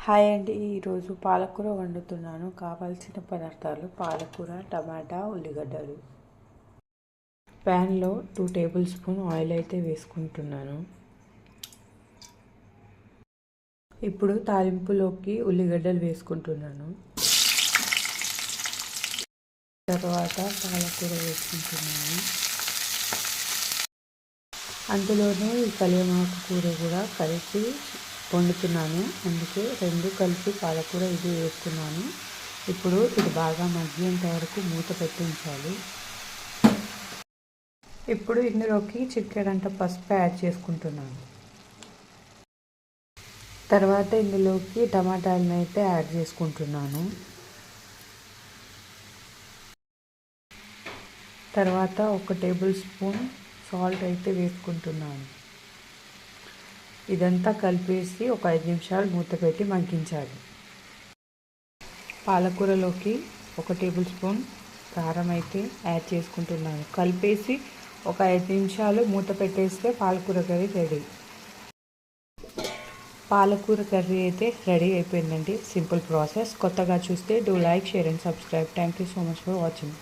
Hi అండి, ఈరోజు పాలకూర వండుతున్నాను. కావాల్సిన పదార్థాలు: పాలకూర, టమాటా, ఉల్లిగడ్డలు. ప్యాన్లో 2 టేబుల్ స్పూన్ ఆయిల్ అయితే వేసుకుంటున్నాను. ఇప్పుడు తాలింపులోకి ఉల్లిగడ్డలు వేసుకుంటున్నాను. తర్వాత పాలకూర వేసుకుంటున్నాను. అందులోనే ఈ కళ్యామాకు కూర కూడా కలిపి వండుతున్నాను. అందుకే 2 కలిపి పాలకూర ఇది వేస్తున్నాను. ఇప్పుడు ఇది బాగా మగ్గేంత వరకు మూత పెట్టించాలి. ఇప్పుడు ఇందులోకి చిటికెడంత పసుపు యాడ్ చేసుకుంటున్నాను. తర్వాత ఇందులోకి టమాటాలను అయితే యాడ్ చేసుకుంటున్నాను. తర్వాత 1 టేబుల్ స్పూన్ సాల్ట్ అయితే వేసుకుంటున్నాను. ఇదంతా కలిపేసి ఒక 5 నిమిషాలు మూత పెట్టి మగ్గించాలి. పాలకూరలోకి 1 టేబుల్ స్పూన్ కారం అయితే యాడ్ చేసుకుంటున్నాను. కలిపేసి ఒక 5 నిమిషాలు మూత పెట్టేస్తే పాలకూర కర్రీ రెడీ. పాలకూర కర్రీ అయితే రెడీ అయిపోయిందండి. Simple process. కొత్తగా చూస్తే do like, share and subscribe. Thank you so much for watching.